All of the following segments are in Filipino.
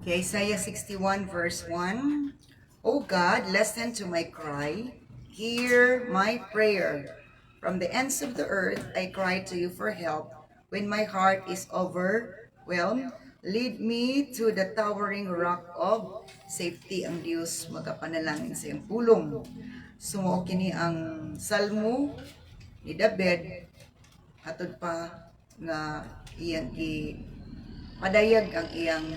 Okay, Isaiah 61 verse 1. O God, listen to my cry. Hear my prayer. From the ends of the earth, I cry to you for help. When my heart is overwhelmed, lead me to the towering rock of safety. Ang Diyos magapanalangin sa iyong pulong. Sumuo kini ang salmo ni David hatod pa nga iyang padayag ang iyang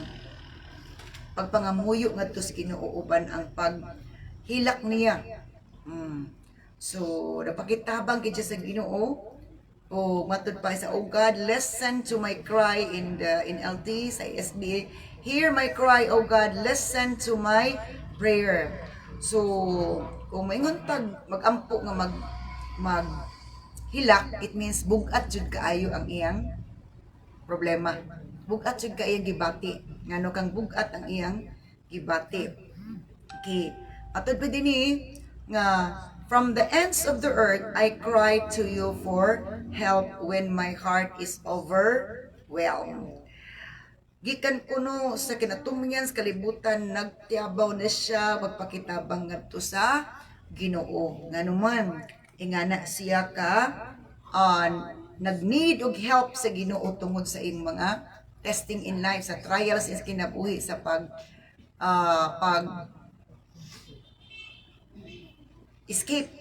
pagpangamuyo ngadto sa Ginoo uban ang paghilak niya. So, napakitabang kay sa Ginoo o matud pa sa, "Oh God, listen to my cry," in the NLT sa SBA, "Hear my cry, oh God, listen to my prayer." So, kung maingon tag magampo nga mag hilak, it means bugat jud kaayo ang iyang problema. Bugat jud kaayo gibati. Ngano kang bugat ang iyang gibati. Okay. Atod pa dinhi nga, from the ends of the earth I cry to you for help when my heart is overwhelmed. Gikan kuno sa kinatumyan sa kalibutan, nagtiabaw na siya magpakitabang ngadto sa Ginoo. Nganuman ingana siya ka uh, nag-need og help sa Ginoo tungod sa iyang mga testing in life, sa trials is kinabuhi, sa pag escape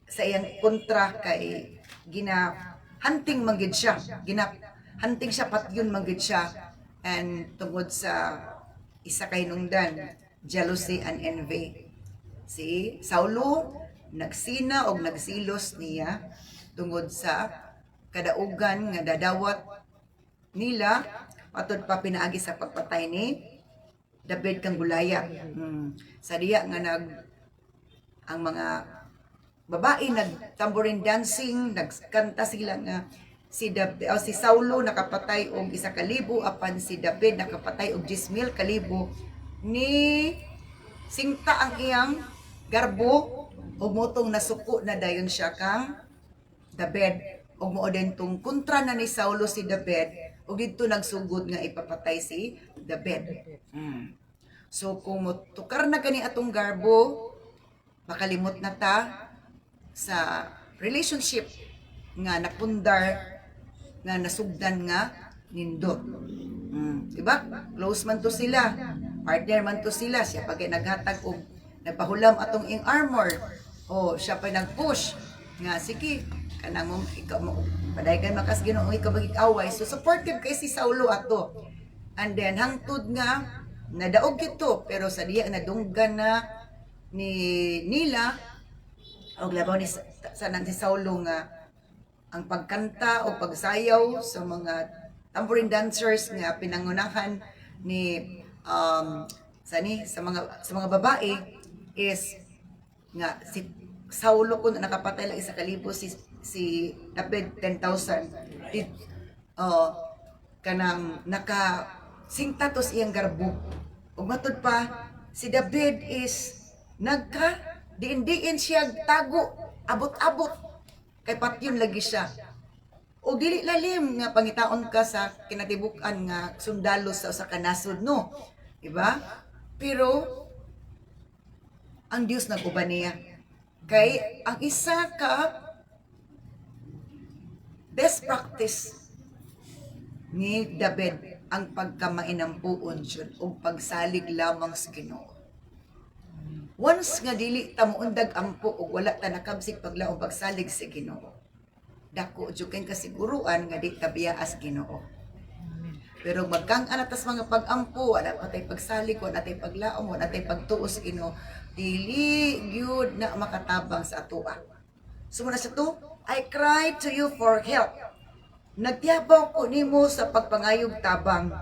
sa iyang kontra kay gina hunting manggid siya, gina hunting siya patyon manggid siya, and tungod sa isa kay nungdan, jealousy and envy. Si Saulo nagsina og nagsilos niya tungod sa kadaugan nga dadawat nila patud pa pinaagi sa pagpatay ni David kang Goliath. Sa diya nga ang mga babae nag-tambourine dancing, nagkanta sila nga si Saulo nakapatay og 1,000 apan si David nakapatay og 10,000 kalibo ni singta ang iyang garbo ug motong nasuko na dayon siya kang David ug mao din tong kontra na ni Saulo si David ug didto nagsugod nga ipapatay si David. So kung tukar na kani atong garbo, makalimot na ta sa relationship nga napundar nga nasugdan nga nindot. Diba? Close man to sila, partner man to sila, siya pagay naghatag og nagpahulam atong ing armor, o siya pa nag-push nga sige kanang mo ikaw mo padayon makas Ginoo ikaw magig-away. So supportive kay si Saulo ato, and then hangtod nga nadaog kito, pero sa diya nadunggan na ni nila og labaw ni sa si Saulo nga ang pagkanta o pagsayaw sa mga tambourine dancers nga pinangunahan ni sa mga babae is nga si Saulo kun nakapatay lang 1,000, si David 10,000. Kanang naka singtatos iyang garbo. Ug matud pa si David is nagka diin siya tago abot-abot kay patyon lagi siya. O dili lalim nga pangitaon ka sa kinatibuk-an nga sundalo sa kanasod, no? Diba? Pero ang Dios nag-uban niya. Kay ang isa ka best practice ni David ang pagkamainampuon jud o pagsalig lamang sa Ginoo. Once nga dili ta moundag ampo og wala ta nakabsig paglaom pagsalig sa Ginoo, dako jud kay kasiguruan nga di ta biyaas Ginoo. Pero magkang-an atas mga pag-ampo, wala pa tay pagsalig, wala tay paglaom, wala tay pagtuos Ginoo, dili gyud na makatabang sa atoa. Sumuna sa to, I cry to you for help. Nagtiyabaw ko nimo sa pagpangayog tabang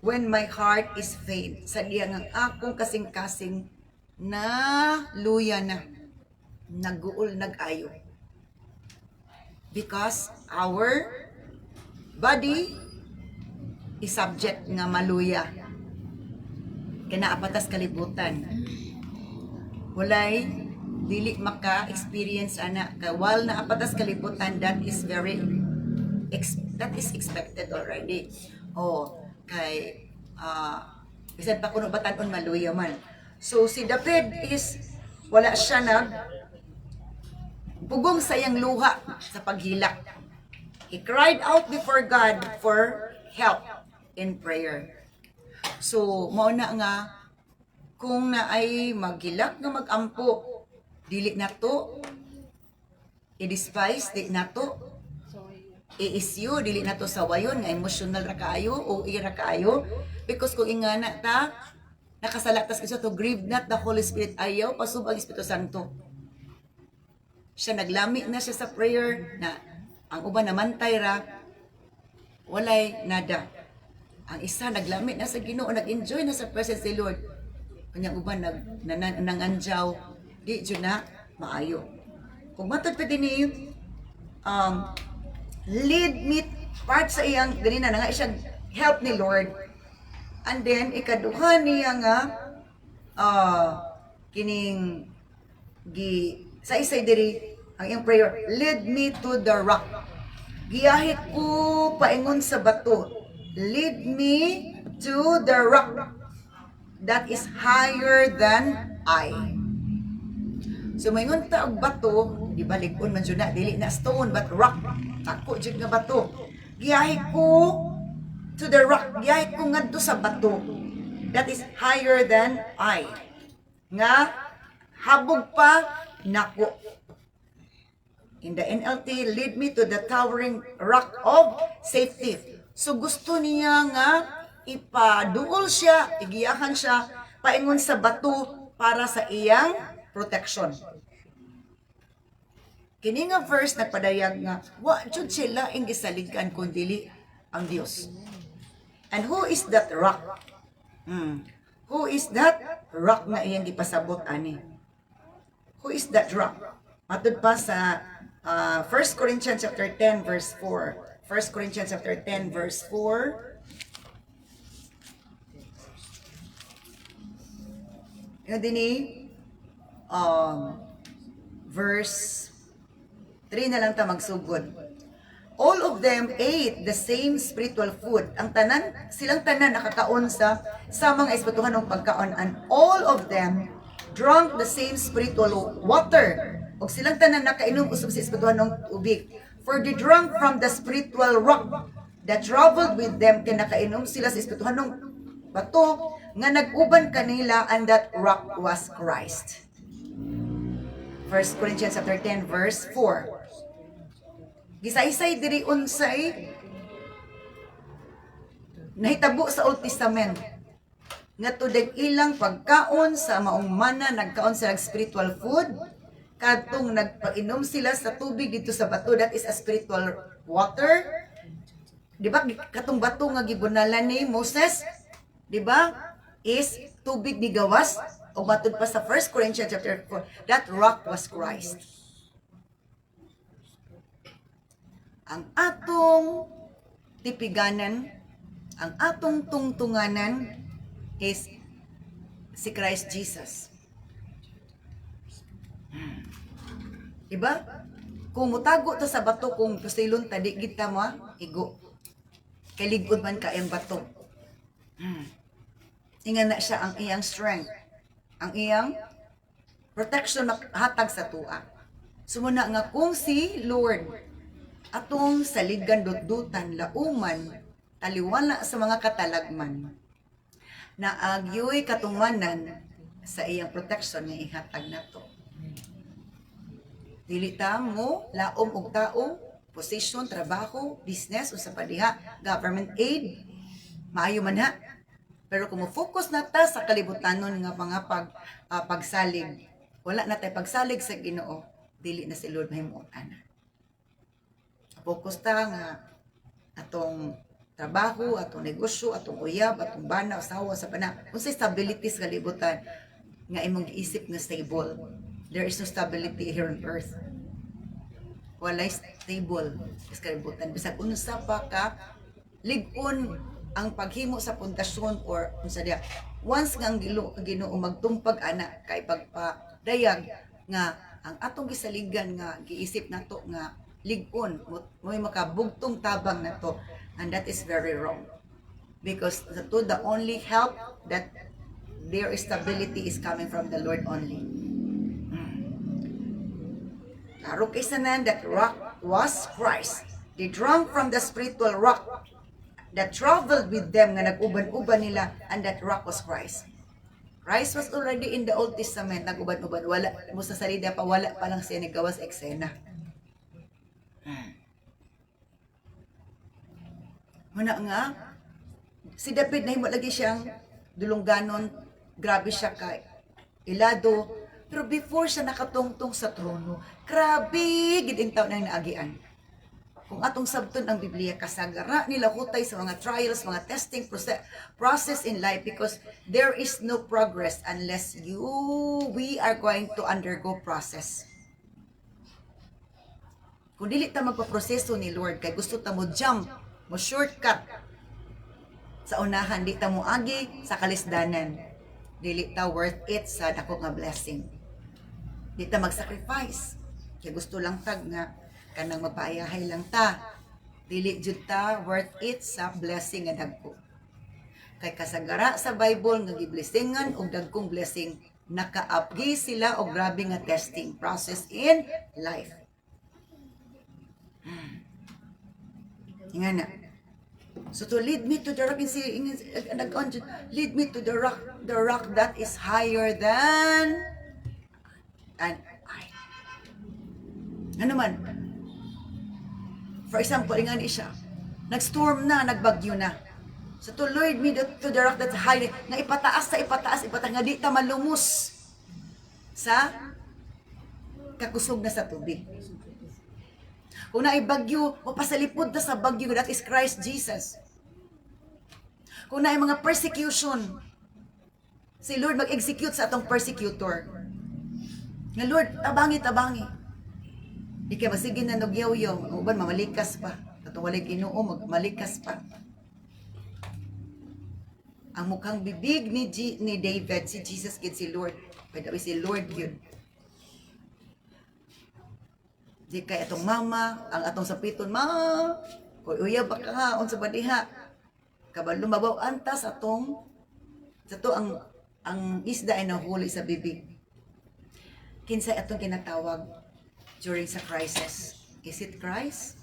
when my heart is faint. Sa diya nga akong kasing-kasing na luya na naguol nag-ayo. Because our body is subject nga maluya. Kinaapatas kalibutan. Walay dili maka-experience ana kawal na apatas kalibutan, that is expected already. Kay bisan pa kuno batan-on maluya man. So si David is wala siya pugong sa iyang luha sa paghilak. He cried out before God for help in prayer. So mao na nga kung naay maghilak nga magampo, dili na to i-despise, di na to i-issue, dili na to sawayon nga emotional ra kaayo o ira kaayo, because kung ingana ta nakasala tas isa to grieve not the Holy Spirit, ayaw pasubag Espiritu Santo. Siya naglami na siya sa prayer na ang uban namantay ra walay nada. Ang isa naglamit na sa Ginoo, nag-enjoy na sa presence ni Lord. Kanyang uban nanganjaw, di jud na maayo. Kung matod pa din ni lead me part sa iyang ganina na nga siya help ni Lord. And then ikaduha niya nga kining sa isay diri ang iyang prayer, lead me to the rock. Giyahit ko paingon sa bato. Lead me to the rock that is higher than I. So maingon ta og bato, di ba lig-on man jud na, dili na stone but rock. Ako jud nga bato. Giyahit ko to the rock, giyahit ko ngadto sa bato that is higher than I. Nga habog pa nako. In the NLT, lead me to the towering rock of safety. So gusto niya nga ipaduol siya, igiyahan siya, paingon sa bato para sa iyang protection. Kini nga verse nagpadayag nga, wa jud sila ing gisaligan kundi ang Dios. And who is that rock? Who is that rock na iyang gipasabot ani? Who is that rock? Matud pa sa 1 Corinthians chapter 10 verse 4. 1 Corinthians chapter 10 verse 4. Yung dini verse 3 na lang ta magsugod. All of them ate the same spiritual food. Ang silang tanan nakakaon sa mga espirituhan ng pagkaon, and all of them drank the same spiritual water. Og silang tanan nakainom usab sa espirituhan ng tubig. For they drank from the spiritual rock that traveled with them. Kaya nakainom sila sa espirituhan ng bato nga nag-uban kanila, and that rock was Christ. 1 Corinthians chapter 10 verse 4. Gisaysay diri unsay nahitabo sa Old Testament nga tudeg ilang pagkaon sa maong mana, nagkaon sila spiritual food kadtong nagpainom sila sa tubig dito sa bato, that is a spiritual water. Di ba katong bato nga gibunalan ni Moses, di ba, is tubig ni gawas, o matod pa sa 1 Corinthians chapter 4, that rock was Christ. Ang atong tipiganan, ang atong tungtunganan is si Christ Jesus. Diba? Kung mutago ta sa bato, kung pasilon ta, di kita mo, igo. Kaligod man ka ang bato. Ingan na siya ang iyang strength, ang iyang protection na hatag sa tua. Sumuna nga kung si Lord atong saligan dutdutan lauman taliwala sa mga katalagman na agyoy katumanan sa iyang protection nga ihatag nato. Dili ta mo laom og tao, position, trabaho, business o sa padiha, government aid, maayo man ha. Pero kung mo-focus na ta sa kalibutanon nga mga pagsalig, wala na tay pagsalig sa Ginoo, dili na si Lord mahimuot ana. Focus ta nga atong trabaho, atong negosyo, atong uyab, atong bana, asawa sa bana, unsay stability sa kalibutan nga imong giisip nga stable. There is no stability here on earth. Walay stable sa kalibutan. Bisag unsa pa ka lig-on ang paghimo sa pundasyon or unsa dia. Once nga ang Ginoo magtumpag ana kay pagpadayag nga ang atong gisaligan nga giisip nato nga lig-on mo'y makabugtong tabang nato, and that is very wrong. Because the only help that their stability is coming from the Lord only. Klaro kay sanan that rock was Christ. They drank from the spiritual rock that traveled with them nga nag-uban-uban nila, and that rock was Christ. Christ was already in the Old Testament, nag-uban-uban, wala mo sa salida pa, wala pa lang siya nagawas eksena. Muna nga, si David na himo lagi siyang dulungganon, grabe siya kay ilado, pero before siya nakatungtong sa trono, grabe gid intaw na naagian. Kung atong sabton ang Biblia, kasagara nila hutay sa mga trials, mga testing process in life, because there is no progress unless we are going to undergo process. Kung dili ta magpaproseso ni Lord, kay gusto ta mo jump, mo shortcut sa unahan, di ta mo agi sa kalisdanan, dili ta worth it sa dako nga blessing. Di ta mag-sacrifice, kay gusto lang tag nga kanang magpaayahay lang ta, dili jud ta worth it sa blessing nga dagko. Kay kasagara sa Bible nga giblessingan og dagkong blessing, nakaapgi sila og grabe nga testing process in life. Nga na. So to lead me to the rock, lead me to the rock that is higher than and I. Ano man? For example, ingani siya. Nag-storm na, nagbagyo na. So to lead me to the rock that's higher, nga ipataas, nga di ta malumos sa kakusog na sa tubig. Kung naay bagyo, mapasalipod na sa bagyo, that is Christ Jesus. Kung naay mga persecution, si Lord mag-execute sa atong persecutor. Nga Lord, tabangi. Di kaya masigin na nagyaw-yaw, uban mamalikas pa. Katong walay Ginoo, magmalikas pa. Ang mukhang bibig ni David, si Jesus gid si Lord. Pwede si Lord yun. Di kay atong mama, ang atong sapiton, koy uya ba ka nga, unsa ba diha? Kabalo mabaw antas atong, sa to ang isda ay nahuli sa bibig. Kinsay atong kinatawag during sa crisis? Is it Christ?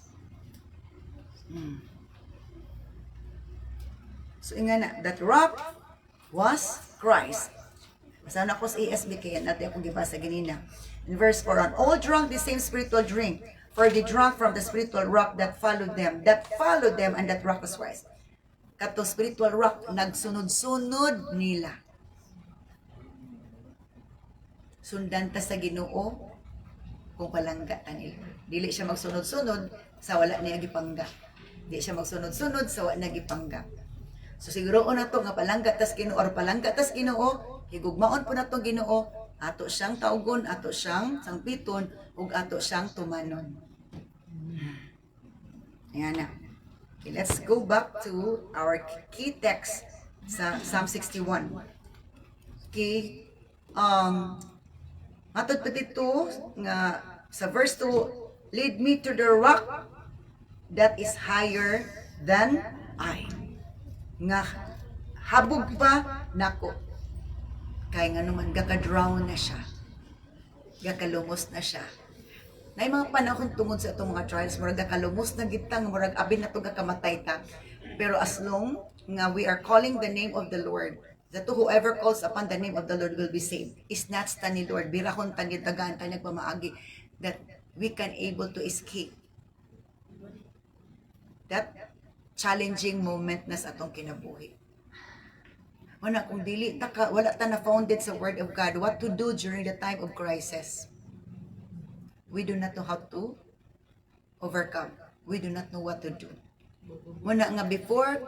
So inga na, that rock was Christ. Masana ko sa ESV kaya natin akong gibasa ganina. In verse 4, on all drank the same spiritual drink, for they drank from the spiritual rock that followed them, and that rock was Christ. Kato spiritual rock, nagsunod-sunod nila. Sundan ta sa Ginoo kung palangga ta nila. Dili siya magsunod-sunod sa wala niya gipangga. Di siya magsunod-sunod sa wala niya gipangga. So siguro na to nga palangga tas Ginoo or palangga tas Ginoo, higugmaon po na to Ginoo, ato siyang taugon, ato siyang sangpiton, ug ato siyang tumanon. Ayan na. Okay, let's go back to our key text sa Psalm 61. Okay, matod pa dito nga sa verse 2, lead me to the rock that is higher than I. Nga habog pa nako. Kaya nga naman, gaka-drown na siya. Gakalumos na siya. Na mga panahon tungod sa itong mga trials, murag gakalumos na gitang, murag abin na ito gakamatay ta. Pero as long nga we are calling the name of the Lord, that whoever calls upon the name of the Lord will be saved. Isnatch ta ni Lord, birahon ta ni tagaan ta nagpamaagi, that we can able to escape that challenging moment na sa atong kinabuhi. Wala kung dili wala ta na founded sa word of God, what to do during the time of crisis. We do not know how to overcome. We do not know what to do. Wala nga before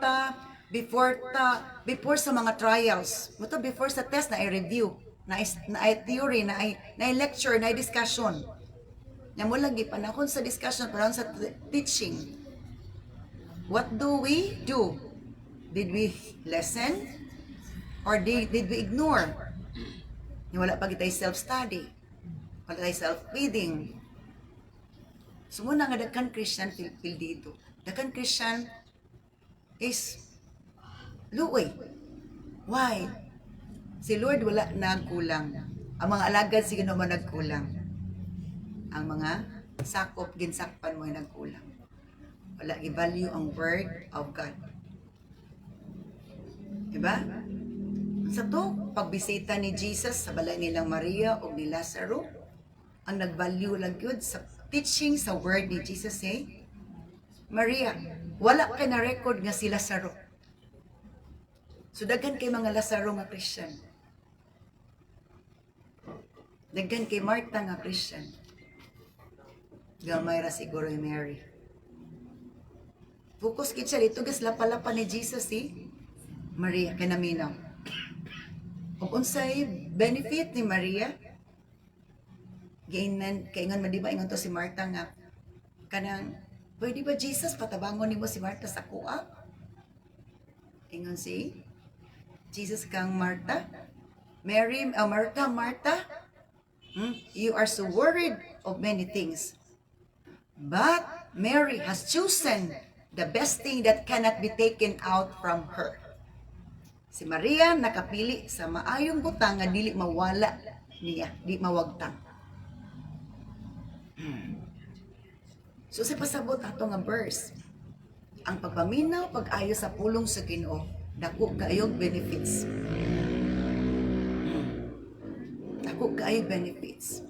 sa mga trials, before sa test na i-review, na i-theory, na i-lecture, na i-discussion. Na mo lagi panahon sa discussion, panahon sa teaching. What do we do? Did we listen? Or did we ignore? Wala pa kitay self-study. Wala tayo self-reading. So muna nga dakan Christian feel dito. Dakan Christian is luoy. Why? Si Lord wala nagkulang. Ang mga alagad sige naman nagkulang. Ang mga sakop ginsakpan mo ay nagkulang. Wala i-value ang word of God. Diba? Sa to, pagbisita ni Jesus sa balay nilang Maria o ni Lazaro, ang nag-value lang yun sa teaching sa word ni Jesus Maria, wala kay na record nga si Lazaro. So daghan kay mga Lazaro nga Christian. Daghan kay Martha nga Christian. Gamay ra siguro yung Mary. Focus kit siya dito gas lapalapa ni Jesus Maria kanaminaw. Ug unsay benefit ni Maria? Gainan kaingon man di ba ingon to si Martha nga kanang pwede ba Jesus patabangon nimo si Martha sa kuha? Ingon si Jesus kang Martha. Mary, Martha, you are so worried of many things. But Mary has chosen the best thing that cannot be taken out from her. Si Maria nakapili sa maayong butang nga dili mawala niya, di mawagtang. So sa pasabot ato nga verse, ang pagpaminaw pag-ayo sa pulong sa Ginoo, dako kaayog benefits. Dako kaayog benefits.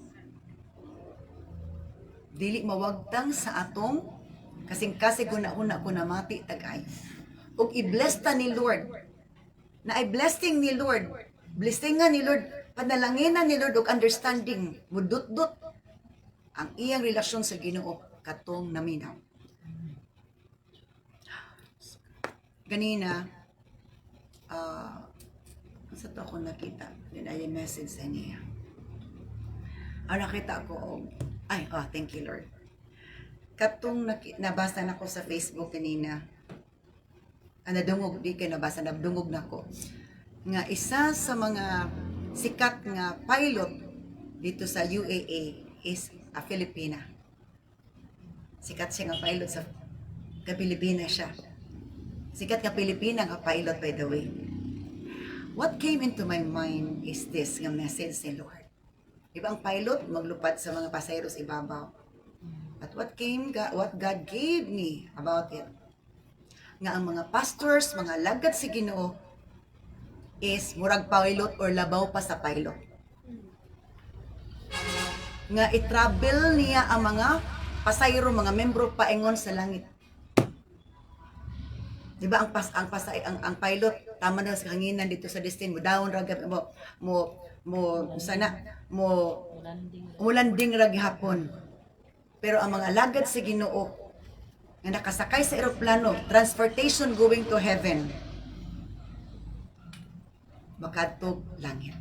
Dili mawagtang sa atong kasing-kasig una-una ko namati tag-ayo. Ug i-bless ta ni Lord. Na i-blessing ni Lord, blessingan ni Lord, panalanginan ni Lord og understanding, mudut-dut ang iyang relasyon sa Ginoo katong naminaw. Ganina, sa to ako nakita, yun ay message sa niya. Nakita ko, thank you Lord. Katong nabasa na ko sa Facebook kanina, nadungog, di kayo nabasa, nadungog na ko, nga isa sa mga sikat nga pilot dito sa UAE is a Filipina. Sikat siya nga pilot sa Pilipinas siya. Sikat nga Pilipina nga pilot, by the way. What came into my mind is this nga message ni Lord. Diba ang pilot maglupad sa mga pasayeros ibabaw. But what God gave me about it, nga ang mga pastors, mga lagad sa Ginoo is murag pilot or labaw pa sa pilot. Nga i-travel niya ang mga pasayro, mga membro paingon sa langit. Diba ang pilot tama na sa kanginan dito sa destin mo down ra mo landing ra gihapon. Pero ang mga lagad sa Ginoo nga nakasakay sa eroplano, transportation going to heaven, makadtog langit.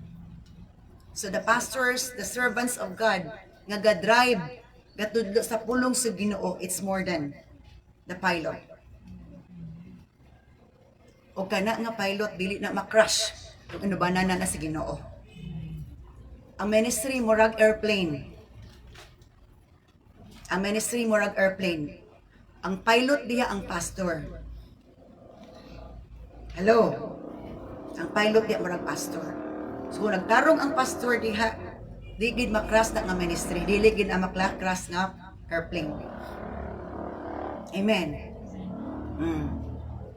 So the pastors, the servants of God, nga ga-drive gatudlo sa pulong sa Ginoo, it's more than the pilot. O kana nga pilot dili na ma-crash kung inubanan na sa Ginoo. Ang ministry murag airplane. Ang ministry murag airplane. Ang pilot diha ang pastor. Hello. Ang pilot diha murag pastor. So kung nagtarong ang pastor diha, di gid makras na nga ministry, dili gid ang makras nga airplane. Amen.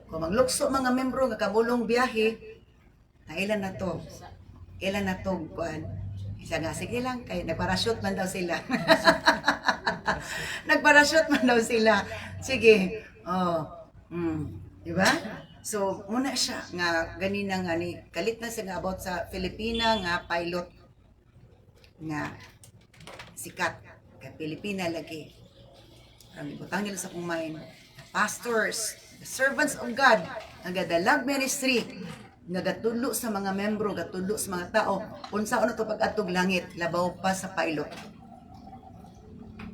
Kung maglukso mga membro nga kamulong biyahe, na ilan na to? Ilan na to? Isa nga, sige lang, kaya nagparashoot man daw sila. Nagparashoot man daw sila. Sige. Diba? So, muna siya nga, ganina nga ni, kalit na siya nga about sa Filipina nga pilot nga sikat. Kaya Pilipina lagi. Ang ibutang nila sa kumain. Pastors, the servants of God, nagadalag ministry, nagatudlo sa mga membro, gatudlo sa mga tao, unsa ano to pag-atog langit, labaw pa sa pilot.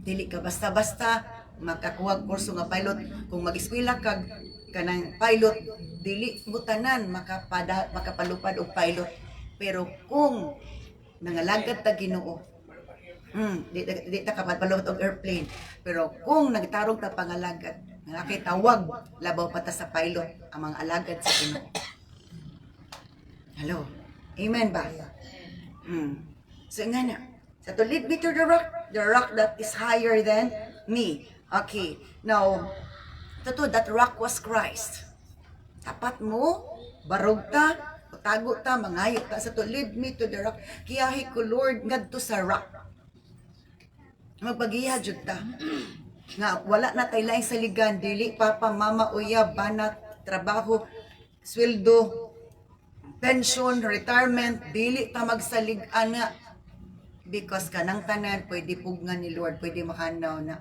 Dili ka basta-basta makakuha kurso nga pilot. Kung mag-eskwela kag kanang pilot, dili butanan makapalupad og pilot. Pero kung nangalagad ta Ginoo, di ta kapalupad og airplane. Pero kung nagtarong ta pangalagad, nakitawag labaw pa ta sa pilot ang mga alagad sa Ginoo. Hello. Amen ba? So nga na. So to lead me to the rock that is higher than me. Okay. Now, totoo, that rock was Christ. Tapat mo, barog ta, tago ta, mangayo ta. So to lead me to the rock. Kiyahi ko, Lord, ngadto sa rock. Magpagiya jud ta. Nga wala na tay laing saligan, dili pa mama uyab, banat, trabaho, sweldo, pension, retirement, dili ta magsalig-an nga. Because kanang tanan pwede pugnan ni Lord, pwede makanaw na.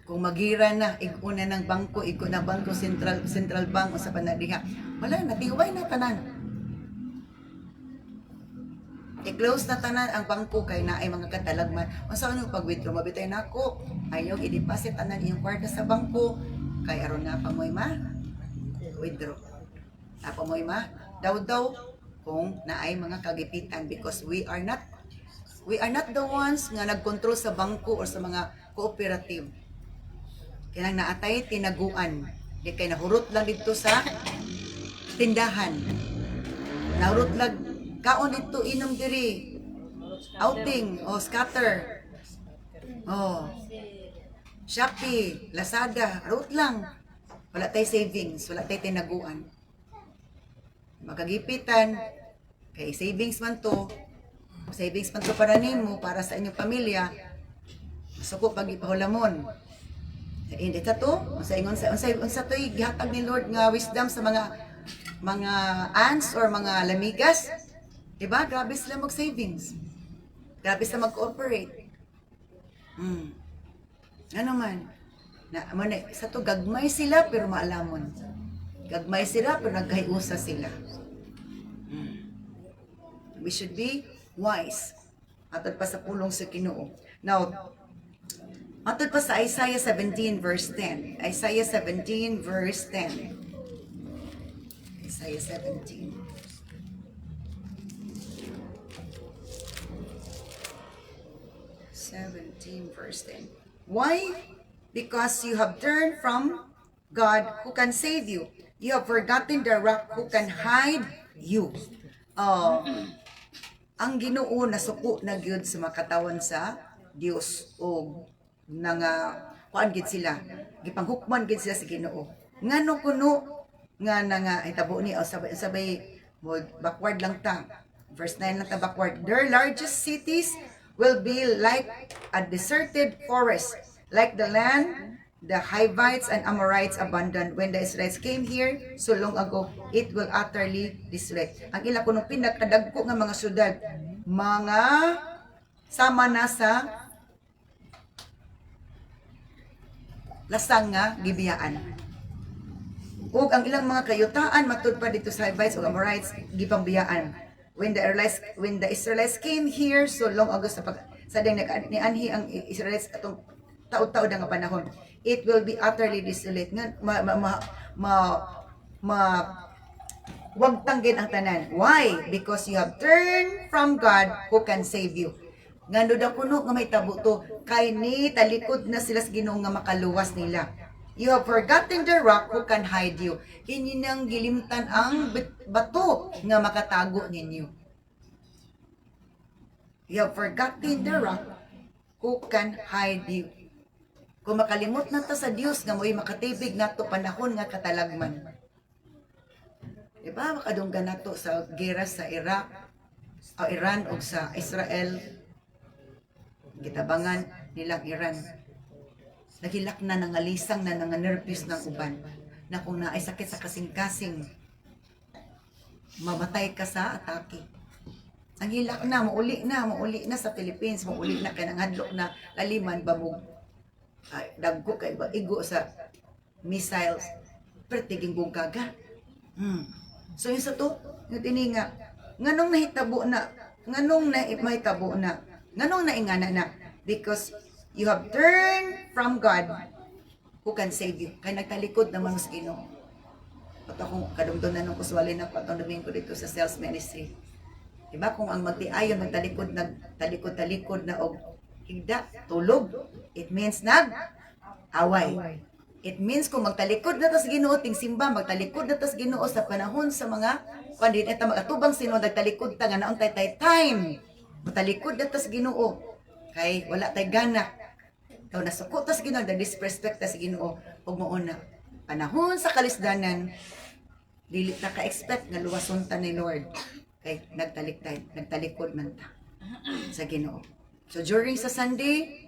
Kung magira na, iguna ng bangko, iguna bangko, central bank, o sa panadiha, wala na, tiway na tanan. I-close na tanan ang bangko kay na ay mga katalagman. Kung saan yung pag-withdraw, mabitay na ako, ayaw, i-deposit tanan iyong kwarta sa bangko, kay aron nga pamoy ma, withdraw. Pamoy ma, daw kung na ay mga kagipitan, because we are not the ones nga nagkontrol sa bangko or sa mga cooperative. Kaya naatay tinaguan. Di kay nahurot lang dito sa tindahan. Nahurot lang kaon dito inom diri. Outing o scatter. Oh. Shopee, Lazada, root lang. Wala tay savings, wala tay tinaguan. Magagipitan kay savings man to. Savings man to para nimo, para sa inyong pamilya. Suko pag ipahulamon. Hindi ta to, unsa to'y gihatag ni Lord nga wisdom sa mga ants or mga lamigas. Diba? Grabe sila mag-savings. Grabe sila mag-cooperate. Ano man? Sa to, gagmay sila pero maalamon. Gagmay sila pero nagkayusa sila. We should be wise. Atod pa sa pulong sa Ginoo. Now, matod pa sa Isaiah 17 verse 10. Isaiah 17 verse 10. Isaiah 17. Verse 10. Why? Because you have turned from God who can save you. You have forgotten the rock who can hide you. Ang Ginoo nasuko na gyud sa makatawan sa Dios o nga kuan gid sila, gipanghukman gid sila sa Ginoo. Ngano kuno nga itabo ni sabay backward lang ta. Verse 9 lang ta backward. Their largest cities will be like a deserted forest, like the land the Hivites and Amorites abandoned when the Israelites came here so long ago. It will utterly desolate. Ang ila kunong pinakadagko nga mga syudad, mga sama na sa lasang nga gibiyaan. Ug ang ilang mga kayutaan matud pa dito sa Hivites o Amorites gipambiyaan. When the Israelites came here so long ago sa ding nianhi ang Israelites atong taud-taud nga panahon, it will be utterly desolate nga wag tanggin ang tanan. Why? Because you have turned from God who can save you. Ngano daw kuno nga may tabo to, kay ni talikod na sila sa Ginoo nga makaluwas nila. You have forgotten the rock who can hide you. Kini nang gilimtan ang bato nga makatago ninyo. You have forgotten the rock who can hide you. Kung makalimot na ta sa Dios nga mo'y makatibig nato panahon nga katalagman. Diba? Makadunggan nato sa gera sa Iraq, o Iran o sa Israel. Gitabangan nilang Iran. Nagilak na nangalisang na nanganervyos ng uban na kung naay sakit sa kasing-kasing mamatay ka sa atake. Ang hilak na, mauli na sa Philippines, mauli na kaya hadlok na laliman, bamog, dagko kay igo sa missiles, pertiging bungkaga. So yung sa to, yung tininga, nganong nahitabo na, nganong naingana na, because you have turned from God who can save you. Kaya nagtalikod naman sa Ginoo. At akong kadumdunan ng kuswali na patundumin ko dito sa sales ministry. Diba? Kung ang magtiayon, nagtalikod na og higda, tulog. It means nag-away. It means kung magtalikod na tas Ginoo ting simba, magtalikod na tas Ginoo sa panahon sa mga kundi eta magatubang sino nagtalikod ta nga naon tay time. Magtalikod na tas Ginoo kay wala tay gana. Daw nasuko tas Ginoo, da disrespect tas Ginoo ug mao na panahon sa kalisdanan dili ta ka-expect nga luwason ta ni Lord kay nagtalikod man ta sa Ginoo. So during sa Sunday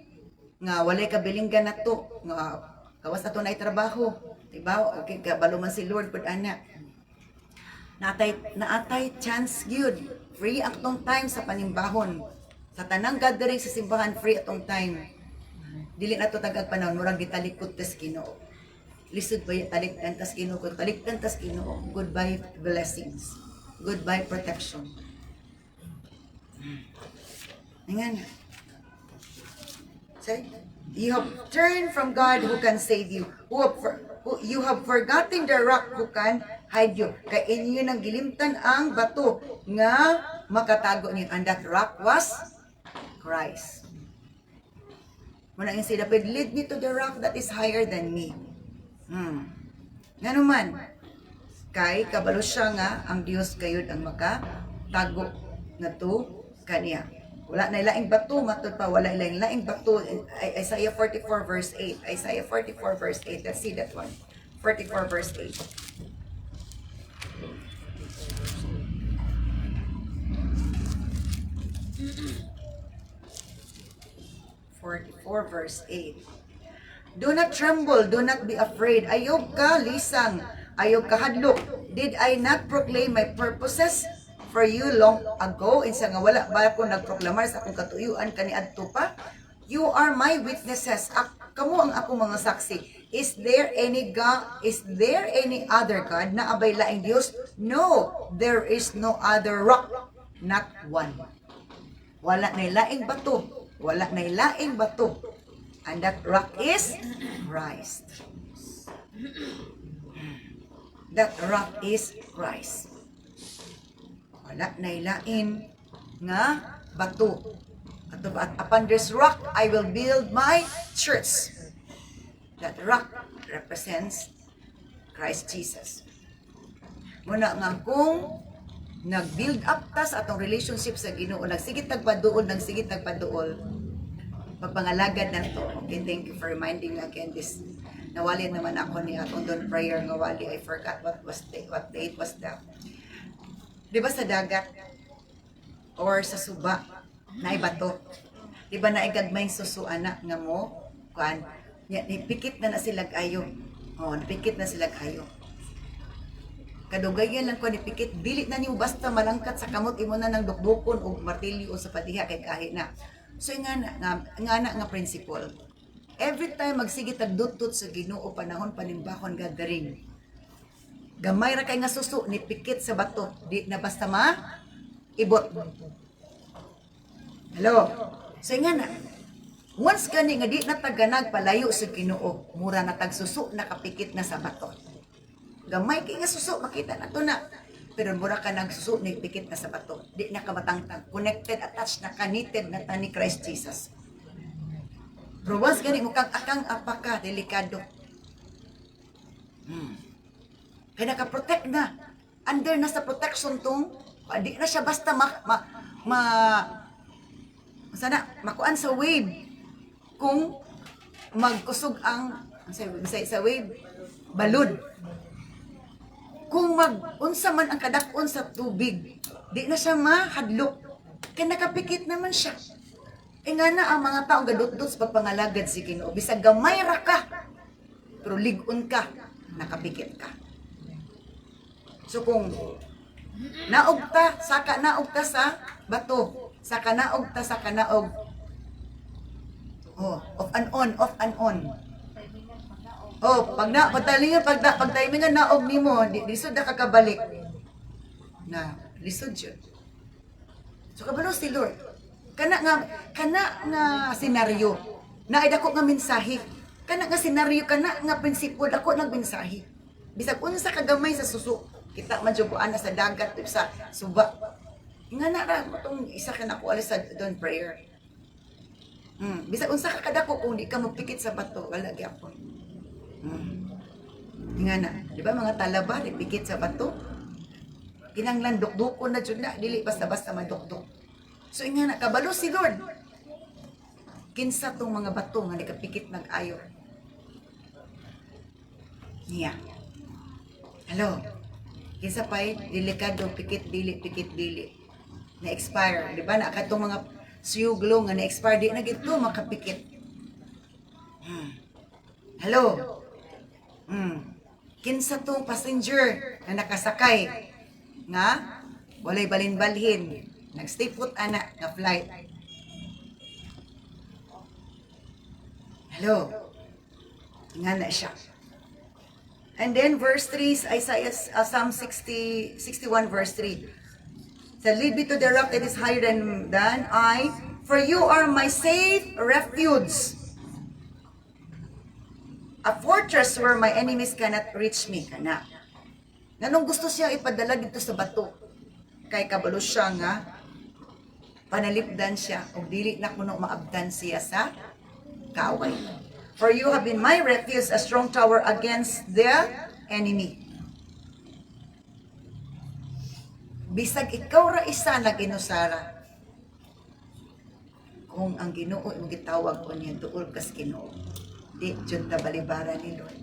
nga walay kabilinggan nato nga kawas ato na trabaho, diba? Okay, kabalo man si Lord pud ana. Naatay chance gyud. Free atong time sa panimbahon. Sa tanang gathering sa simbahan, free atong time. Dili nato tagag panahon murag gitalikod tas Ginoo. Lisod ba talikdan tas Ginoo? Kung talikdan tas Ginoo, goodbye blessings. Goodbye protection. Ngayon. Say, you have turned from God who can save you. You have forgotten the rock who can hide you. Kay inyo nang gilimtan ang bato nga makatago niyo. And that rock was Christ. Muna yung si David, lead me to the rock that is higher than me. Nga naman, kay kabalo siya nga ang Dios kayod ang makatago na to kaniya. Wala na ilaing bato, matod pa, wala ilaing bato. Isaiah 44 verse 8. Isaiah 44 verse 8. Let's see that one. 44 verse 8. Verse 8. Do not tremble, do not be afraid. Ayog ka, lisang. Ayog ka, hadlok. Did I not proclaim my purposes for you long ago? Insa nga wala ba ako nagproklamar sa akong katuyuan kaniadto pa? You are my witnesses. Kamo ang akong mga saksi. Is there any other God na abay laing Dios? No, there is no other rock, not one. Wala na laing bato. Wala na laing bato. And that rock is Christ. That rock is Christ. Wala na ilain nga bato. At upon this rock, I will build my church. That rock represents Christ Jesus. Muna nga kung nag-build up ta sa atong relationship sa Ginoo, nagsigit nagpaduol, pagpangalagad na to. Okay, thank you for reminding me again this. Nawali naman ako ni atong doon prayer nga wali. I forgot what date was that. Di ba sa dagat or sa suba na ibato? Di ba na igagmay susuana nga mo? Kuan, nipikit na sila kayo. Oh, nipikit na sila kayo. Kadugayan lang ko nipikit, dili na niyo basta malangkat sa kamot imo na ng dukdukon o martilyo o sa padiha kay kahi na. So nga principle. Every time magsigit tagdutot sa Ginoo panahon panimbahon gathering. Gamay ra kay nga susu ni pikit sa bato, di na basta ibot. Hello. So nga once gani nga di na taganag palayo sa Ginoo, mura na tagsusu nakapikit na sa bato. Gamay kay nga susu makita na to na. Pero mura ka nagsusu ni pikit na sa bato. Di na ka matangtang. Connected, attached, na knitted na ta ni Christ Jesus. Pero once gani mo kang akang apaka, delikado. Kaya nakaprotect na. Under na sa protection tong, di na siya basta makuan sa wave. Kung magkusog ang, sa wave, balod. Kung unsa man ang kadakon sa tubig, di na siya mahadlok. Kaya nakapikit naman siya. Nga na ang mga tao gadot-dot sa pagpangalagad si Ginoo. Bisag gamay ra ka, pero ligon ka, nakapikit ka. So kung naog ta sa bato, saka naog ta sa kanaog. Oh, off and on. Oh, pagtimingan naog nimo, lisod na kakabalik. Na, lisod yun. So kabalo si Lord. Kana nga senaryo. Na ay dako nga mensahe. Kana nga senaryo, kana nga prinsipyo, dako nagmensahe. Bisag unsa kagamay sa susu, kita man juguan na sa dagat sa suba. Nga na ra mo tong isa ka nakuha sa doon prayer. Bisag unsa ka kadako kung di ka magpikit sa bato, wala gyapon. Nga na, di ba mga talaba, nipikit sa bato? Kinanglan dukdukon na dyan na, dili basta-basta madukduk. So nga na, kabalo si Lord. Kinsa tong mga bato nga nikapikit nag-ayo. Niya. Hello. Kinsa pa'y delikado, pikit dili. Na-expire. Di ba? Nakatong mga siyuglo nga na-expire, di na gito makapikit. Hello. Kinsa tong passenger na nakasakay nga walay balin-balhin, nag-stay put ana nga flight. Hello. Nga na siya. And then verse 3, Isaiah Psalm 61 verse 3. So lead me to the rock that is higher than I, for you are my safe refuge. A fortress where my enemies cannot reach me. Kana. Nanong gusto siya ipadala dito sa bato. Kay kabalo siya nga, panalipdan siya, o dili na kuno maabdan siya sa kaaway. For you have been my refuge, a strong tower against the enemy. Bisag ikaw ra isa na ginusara, kung ang Ginoo imong gitawag ko niya duol kas Ginoo, di jud ta balibara ni Lord.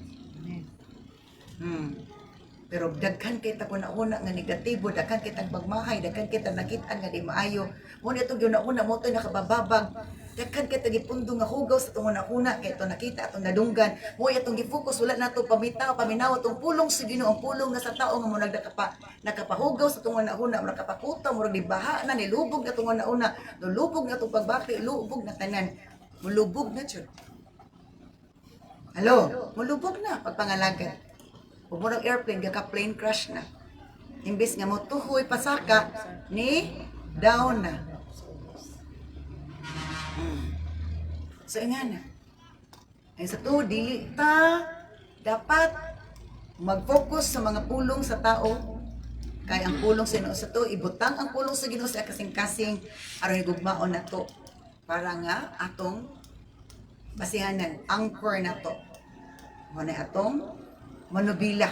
Pero daghan kay ta kuna-una nga negatibo, daghan kay ta magmahay, daghan kay ta nakit-an nga di maayo. Mo ni itong una mo to nakabababag. Daghan kay ta gipundong nga hugaw sa itong una kay to nakita atong nadunggan. Mo itong gi-focus wala nato paminaw atong pulong sa Ginoo, ang pulong na sa tao nga mo nakapahugaw sa itong una, nakapakuta mo di baha na nilubog na itong una, lubog na itong pagbaki, lubog na tanan. Mulubog na jud. Hello, mulubog na pagpangalagan. Kung mo airplane, plane crash na. Imbis nga mo tuhoy pasaka, ni down na. So, nga na. Ay sa to, dili ta dapat mag-focus sa mga pulong sa tao. Kaya ang pulong sa Ginoo sa to, ibutang ang pulong sa Ginoo sa kasing-kasing aron igugmaon na to. Para nga atong basihanan, anchor na to. Muna atong manubila.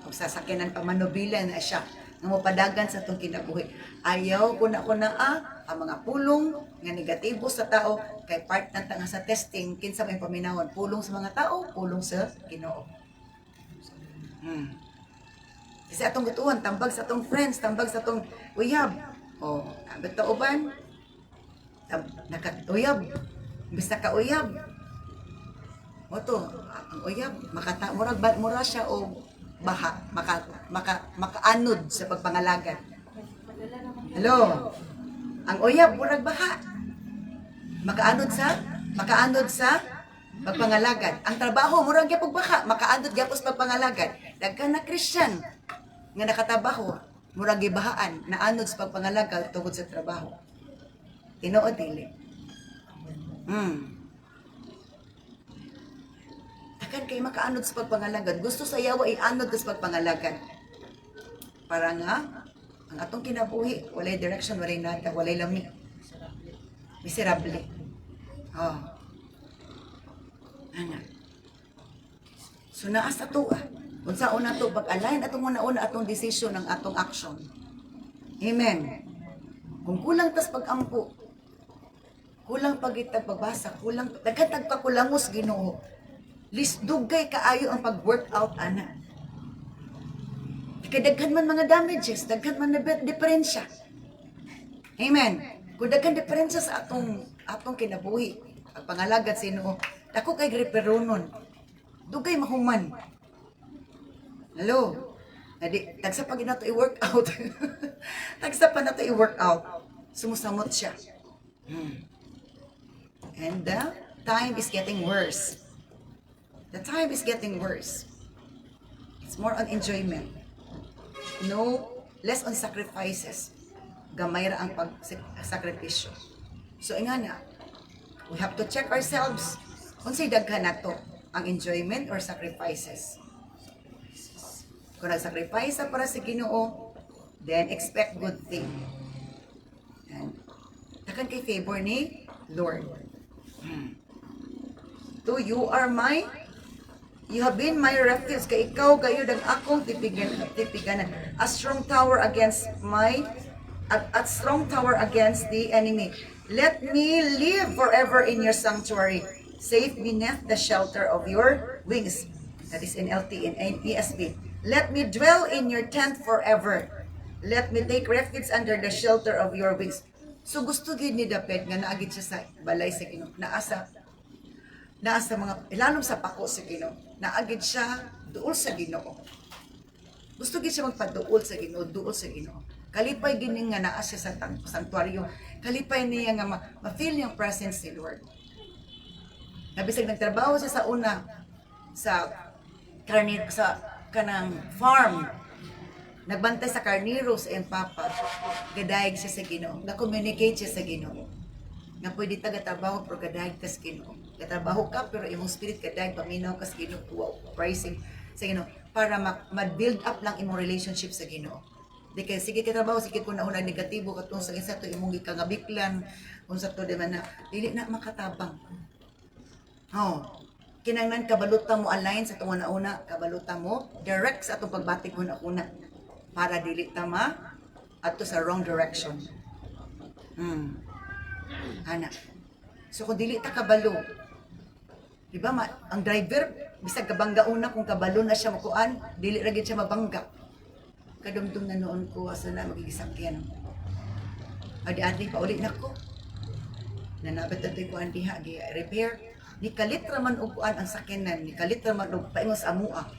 Kung sasakyanan pa manubila na siya. Nga mapadagan sa itong kinabuhi. Ayaw ko na ang mga pulong nga negatibo sa tao kay part na nga sa testing kinsa may paminawan. Pulong sa mga tao, pulong sa Ginoo. Kasi atong gutuhan, tambag sa atong friends, tambag sa atong uyab. O, beto uban, nakatuyab. Bis nakauyab. O to, ang uyab, mura siya o baha, makaanod sa pagpangalagan. Hello? Ang uyab, murag baha. Makaanod sa pagpangalagan. Ang trabaho, murag gyapon baha, makaanod gyapon sa pagpangalagan. Daghan na Christian nga nakatrabaho, murag gibahaan, naanod sa pagpangalagan tungod sa trabaho. Tinuod dili. Takan kay makaanod sa pagpangalagan. Gusto sa yawa ianod sa pagpangalagan. Para nga, ang atong kinabuhi, walay direction, walay nada, walay lami. Miserable. Oh. Ana. So naas ato kung saan na to, pag-align atong una atong decision ng atong action. Amen. Kung kulang tas pag-ampo, kulang pagitag pagbasa, kulang, nagkatag pa kulangos Ginoo. Dugay kaayo ang pag-workout, ana. Kaya daghan man mga damages, daghan man na diferensya. Amen. Kung daghan diferensya sa atong kinabuhi, ang pangalagad sa Ginoo, dako kay griperonon. Dugay mahuman. Hello. Tagsa pa ginato i-workout. Tagsa pa nato i-workout. Sumusamot siya. And the time is getting worse. The time is getting worse. It's more on enjoyment. No, less on sacrifices. Gamay ra ang pag-sakripisyo. So, nga na, we have to check ourselves kung say daghan na to, ang enjoyment or sacrifices. Kung nag-sacrifice para sa Ginoo, then expect good thing. And takan kay favor ni Lord. To you are my You have been my refuge, kay ikaw gayud ang akong tipiganan. A strong tower against the enemy. Let me live forever in your sanctuary, safe beneath the shelter of your wings. That is in LT, in ESV. Let me dwell in your tent forever. Let me take refuge under the shelter of your wings. So gusto gid ni David nga naagid siya sa balay sa Ginoo, naasa mga ilalom sa pako sa Ginoo. Naagid siya duol sa Ginoo. Gusto gid siya magpaduol sa Ginoo, duol sa Ginoo. Kalipay gini nga naa siya sa sanctuaryo. Kalipay niya nga ma-feel yung presence ni Lord. Nabisag nagtrabaho siya sa una sa kanang farm. Nagbantay sa karniro sa iyang papa. Gadayag siya sa Ginoo. Na-communicate siya sa Ginoo. Nga pwede taga-trabaho pero gadayag ka sa Ginoo. Gatrabaho ka pero imong spirit gadayag paminaw ka sa Ginoo. Wow, praising sa Ginoo. Para ma-build up lang imong relationship sa Ginoo. Di kaya sige katrabaho, sige kung nauna negatibo katong sa isa to imong gikangabiklan. Kung sa to di man na, dili na makatabang. Kinanglan kabalutan mo align sa itong una, kabalutan mo direct sa itong pagbatig mo na una. Para dili tama ato sa wrong direction. Ana. So kung dili ta kabalo, di ba ang driver bisag kabangga una kung kabalo na siya makuan, dili ra gid siya mabangga. Kadumdum na noon ko asa na magigisakyan. Adi-adi pa uli nako. Nanabot atoy ko diha gi repair. Ni kalit ra man og kuan ang sakyanan, ni kalit ra man og paingos amua.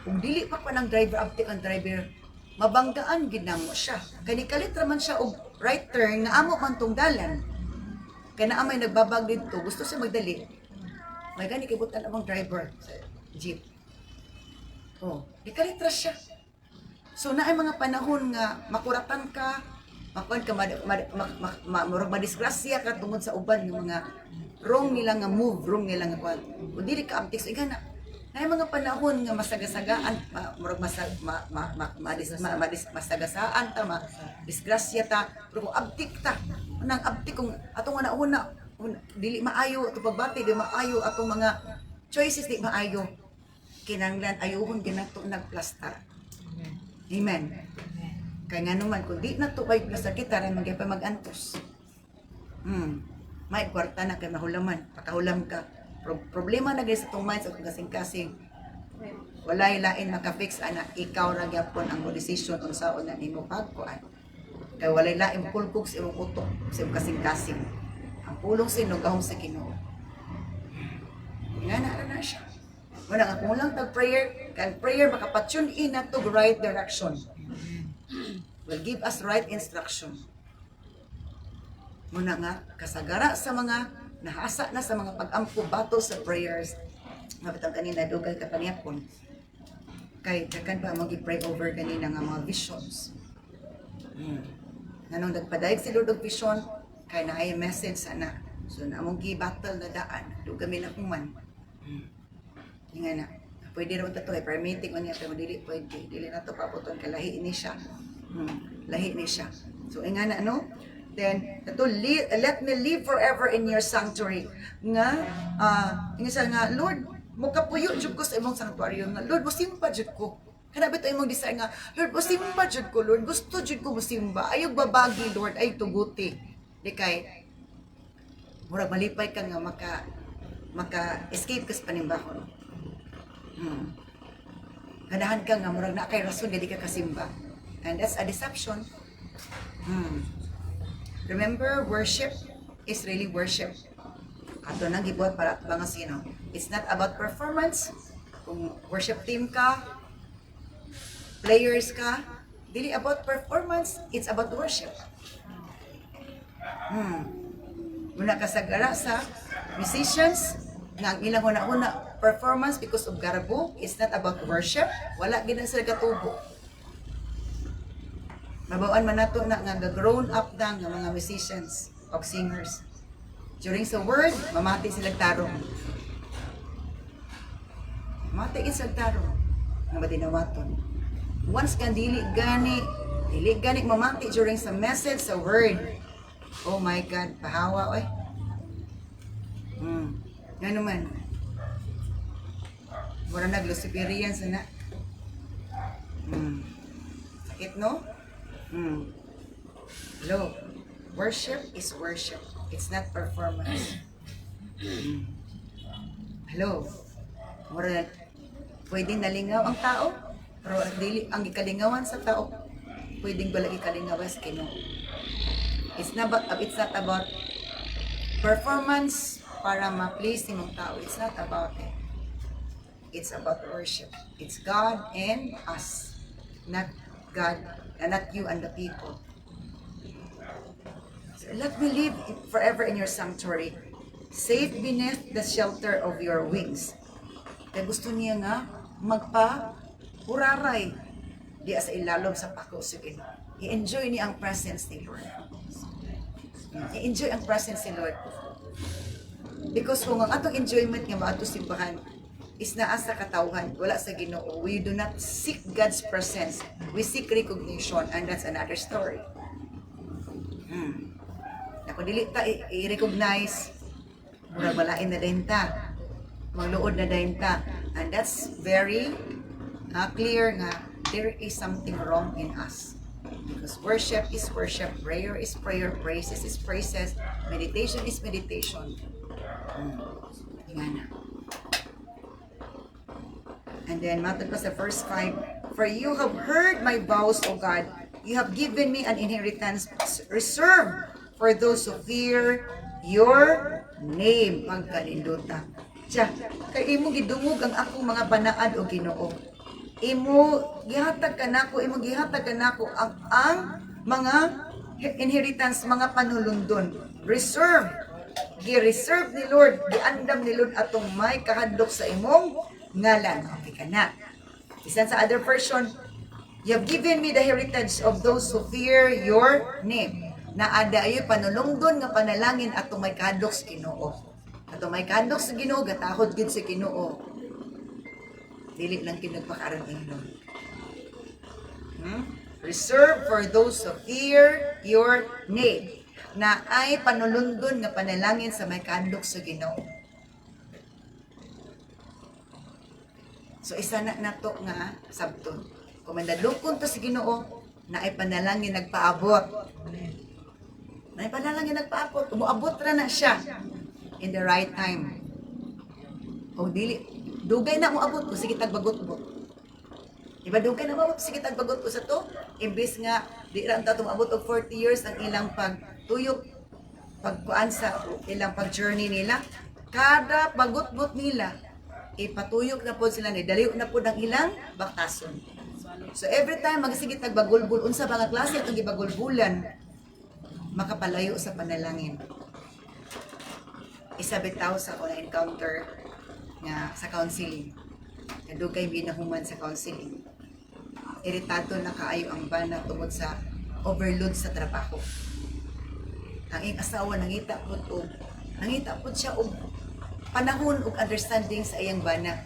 Kung dili pa ng driver uptik ang driver, mabanggaan gid namo siya. Kay nikalit ra man siya og right turn nga amo man tong dalan. Kay naa may nagbabag dito, gusto siya magdali. May gani kibutan among driver sa jeep. Nikalit ra siya. So naay mga panahon nga makuratan ka, makuan ka madisgrasya ka tungod sa uban ng mga wrong nila nga move, wrong nila nga kuan. Kung dili ka uptik so igana. Naay mga panahon nga masagasagaan, masagasaan ta, disgrasya ta, pero kung abtik ta, nang abtik kung atong una dili maayo atong pagbati, di maayo atong mga choices di maayo. Kinanglan ayuhon ginato nagplastar. Amen. Kaya nga naman, kung di na to ay plastar kita, rin pa mag-antos. May kwarta na kay mahulaman, pakahulam ka. Problema na guys sa itong minds at kasing-kasing. Walay lain makafix ana ikaw ra gyapon ang decision unsaon na nimo pagkuan. Kay walay lain pulkog sa imong utok sa imong kasing-kasing. Ang pulong sinugahom sa Ginoo. Nga na siya. Wala nga kung lang tag prayer, kan prayer makapatune in na to right direction. Will give us right instruction. Muna nga kasagara sa mga nahasa na sa mga pag-ampo battle sa prayers. Mabitang kanina dugay ka paniyapon. Kay dakan pa mo gi-pray over kanina nga mga visions. Nanong nagpadayag si Lord og vision kay naay message sana. So na among gi-battle na daan, dugay na kuman. Nga na. Pwede ra to ay permitting man niya pero dili pwede. Dili na to paputon kay lahi ni siya. Lahi ni siya. So nga na no? Then let me live forever in your sanctuary. Nga nga Lord, mukapuyo jud ko sa imong sanctuary nga Lord, musimba jud ko. Kana bitaw imong desire nga Lord, musimba jud ko Lord, gusto jud ko musimba. Ayog babagi Lord, ay tuguti. Di kay murag malipay ka nga maka escape ka sa panimbahon. Ganahan ka nga murag na kay rason dili ka kasimba. And that's a deception. Remember, worship is really worship. Ato nang gibuhat para mga sino. It's not about performance. Kung worship team ka, players ka, dili about performance, it's about worship. Muna kasagara sa musicians, nga ilang una-una performance because of garbo, it's not about worship. Wala gid sila katubo. Mabawaan man nato na nga grown up na nga mga musicians o singers. During sa word, mamati sila tarong. Mamati sila tarong nga madinawaton. Once kan dili gani mamati during sa message sa word. Oh my God, pahawa oy. Nga naman. Mura nag-Luciferian sana. Sakit, no? Hello. Worship is worship. It's not performance. Hello. Mura na, pwedeng nalingaw ang tao, pero dili ang ikalingawan sa tao, pwedeng wala ikalingawan sa Ginoo. It's not about performance para ma-please ng tao. It's not about it. It's about worship. It's God and us. Not God, not you and the people. So let me live forever in your sanctuary, safe beneath the shelter of your wings. Kaya gusto niya nga magpa-uraray di sa ilalom sa pako sa Ginoo. I-enjoy niya ang presence ni Lord. I-enjoy ang presence ni Lord. Because kung ang atong enjoyment nga maato simbahan is naa sa katawhan, wala sa Ginoo, we do not seek God's presence. We seek recognition, and that's another story. Kung dili ta i-recognize, mura balain na dahin ta, magluod na dahin ta, and that's very clear nga there is something wrong in us. Because worship is worship, prayer is prayer, praises is praises, meditation is meditation. Tingnan na. And then, matod pa sa verse 5, For you have heard my vows, O God. You have given me an inheritance reserved for those who fear your name. Pagkalinduta. Tiya, kay imo gidungog ang akong mga banaad o Ginoo. Imo gihatag kanako, ang mga inheritance, mga panulundon. Reserve. Gi-reserve ni Lord, giandam ni Lord atong may kahadlok sa imong ngalan. Okay ka na. Isan sa other version, you have given me the heritage of those who fear your name. Naada ayo panulungdon nga panalangin atong may kahadlok sa Ginoo. Atong may kahadlok sa Ginoo, gatahod gid sa Ginoo. Dili lang kinagpakaron ingon. Reserve for those who fear your name. Na ay panulundon nga panalangin sa may kahadlok sa Ginoo. So isa na nato nga sabton. Kung mandadlokon to sa Ginoo, na ay panalangin nagpaabot. Na ay panalangin nagpaabot, umuabot ra na siya in the right time. O dili dugay na moabot ko sige tagbagot-bot. Diba dugay na moabot sige tagbagot ko sa to, imbis nga di ra ta tumaabot og 40 years ang ilang pagtuyok pagkuan sa ilang pag-journey nila. Kada bagot-bot nila ipatuyok na po sila ni daliw na po ang ilang baktason. So every time magsige tagbagulbul unsa ba nga klase atong gibagulbulan makapalayo sa panalangin. Isa bitaw sa ako na encounter nga sa counseling. Kadugay binahuman sa counseling. Iritado na kaayo ang bana tungod sa overload sa trabaho. Ang iyang asawa nangita pud siya og panahon ug understanding sa iyang bana.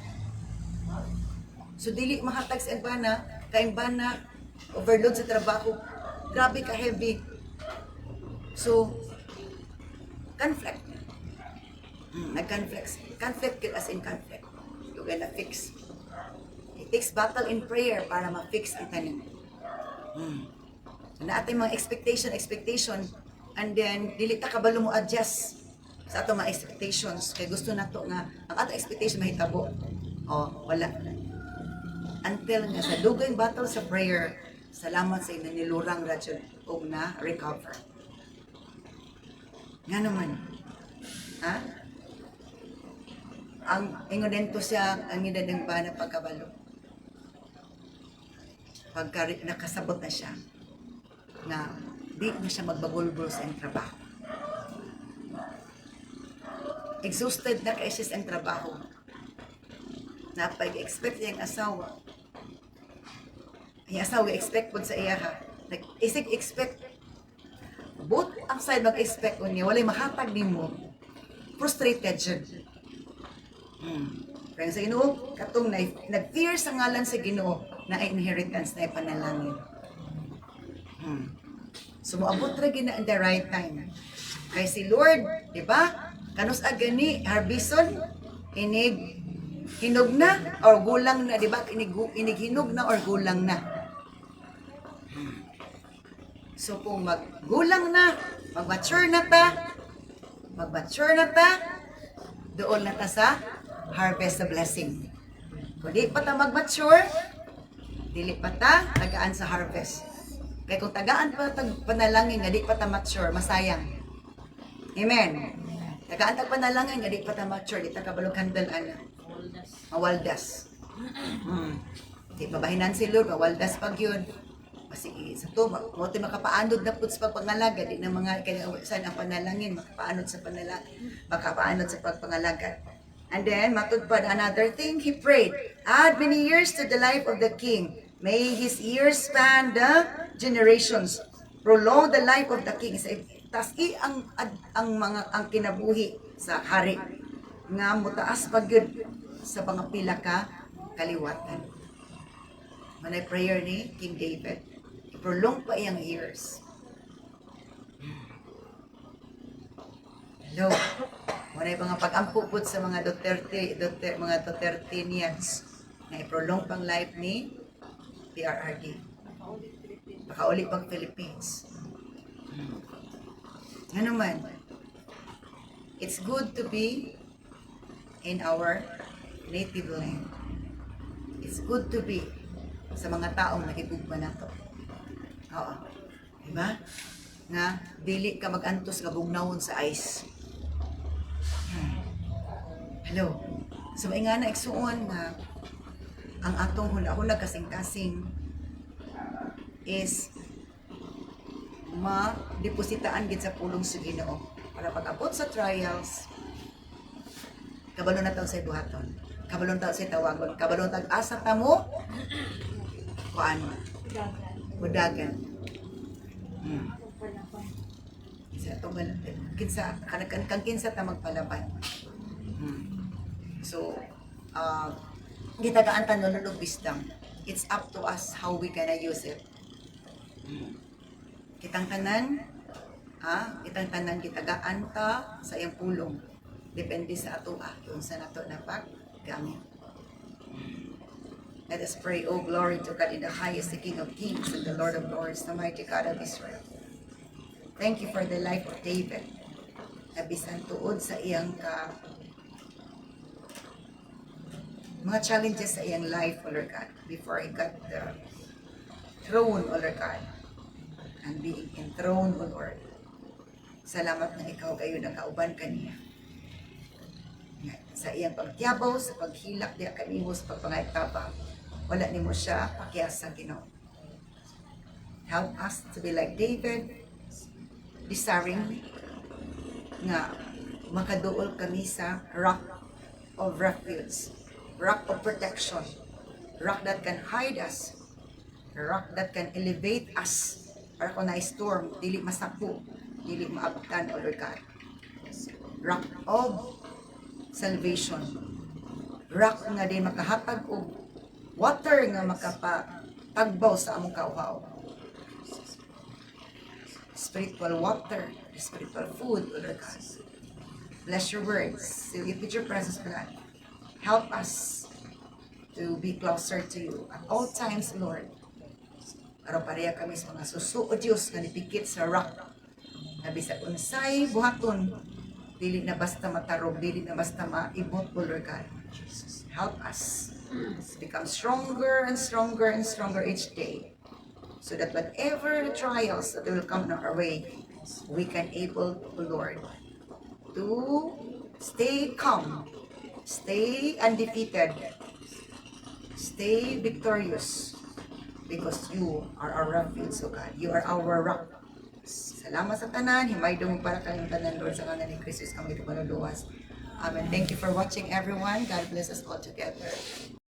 So dili mahatag sa iyang bana, kay bana overload sa trabaho, grabe ka heavy. So conflict. Conflict as in conflict. You gonna fix. It takes battle in prayer para ma-fix ang tanan. Na atay mga expectation, and then dili ta kabalo mo adjust sa ato mga expectations kay gusto nato nga ang ato expectation mahitabo. Wala. Until nga sa dugay battle sa prayer, salamat sa inyo nilurang radyo og na recover. Nga naman. Ang ingon dento siya ang idadang bana pagkabalo. Pagka nakasabot na siya na di na siya magbagulbol sa trabaho. Exhausted na kay siya ang trabaho. Napag-expect niya ang asawa. Ang asawa expect po sa iya ha. Expect. Both ang side mag-expect ko niya. Walay mahatag din mo. Frustrated siya. Kaya sa Ginoo, katong nag-fear sa ngalan sa Ginoo na inheritance na ipanalangin. So, moabot ra gina in the right time. Kay si Lord, di ba? Kanus agani harbison inig Hinog na or gulang na, di ba? Inighinog na or gulang na. So kung maggulang na, mag-mature na ta, doon na ta sa harvest the blessing. Kung di pa ta mag-mature, dili pa ta tagaan sa harvest. Kaya kung tagaan pa tag panalangin nga di pa ta mature, masayang. Amen. Tagaan tag panalangin nga di pa ta mature, di ta kabalog handle ana. Mawaldas. Di mabahinan si Lord, mawaldas pag yun. Kasi sa to, mo ti makapaanod na pud sa pagpangalaga, di na mga kaya saan ang panalangin, makapaanod sa pagpangalaga. And then, matudpad another thing, he prayed, add many years to the life of the king. May his years span the generations. Prolong the life of the king. Taski ang kinabuhi sa hari. Nga mutaas pagod sa mga pila ka kaliwatan. Manay prayer ni King David. Prolong pa iyang years. Hello. Manay mga pag-ampupot sa mga Duterte-nians na i-prolong pang life ni PRRD. Makauli pang Philippines. Ano man, it's good to be in our native land. It's good to be sa mga taong nakigugma na to. Oo. Diba? Nga, dili ka mag-antos nga bugnawon sa ice. Hello. So, may nga na iksuon nga ang atong hula-hula kasing-kasing is ma-depositaan gid sa pulong sa Ginoo para pag-abot sa trials kabalo na taw sa buhaton, kabalo na taw sa tawagon, kabalo na tag-asa ta mo kuan budagan. Sa to kinsa kanang kinsa ta magpalaban. So gitagaan ta nulog wisdom. It's up to us how we gonna use it. Kitang tanan gitagaan ta sa iyang pulong. Depende sa ato kung sa nato na paggamit. Let us pray, O glory to God in the highest, the King of Kings and the Lord of Lords, the mighty God of Israel. Thank you for the life of David. Nabisan tuod sa iyang mga challenges sa iyang life, O Lord God, before he got the throne, O Lord God, and being enthroned, O Lord. Salamat na ikaw kayo nakauban kaniya. Sa iyang pagtiyabaw, sa paghilak diya kanimo sa pagpangaytaba, wala nimo siya pakyas sa Ginoo. Help us to be like David, desiring nga makaduol kami sa rock of refuge, rock of protection, rock that can hide us, rock that can elevate us para kung na-storm, dili masakbo, dili maabtan, O Lord God. Rock of salvation, rock nga din makahatag og water nga makapatagbaw sa among kauhaw. Spiritual water, spiritual food, O Lord God. Bless your words. Seal it with your presence, God. Help us to be closer to you at all times, Lord. Para pareha kami sa mga susuod Diyos nga nipikit sa rock. Na bisag unsay buhaton, dili na basta matarog, dili na basta maibot, O Lord God. Help us to become stronger and stronger and stronger each day, so that whatever trials that will come our way, we can able, O Lord, to stay calm, stay undefeated, stay victorious, because you are our refuge, O God. You are our rock. Salamat sa tanan, himay dong para kayong tanan, Lord, sa ngalan ni Kristus kami ito maluluwas. Amen. Thank you for watching, everyone. God bless us all together.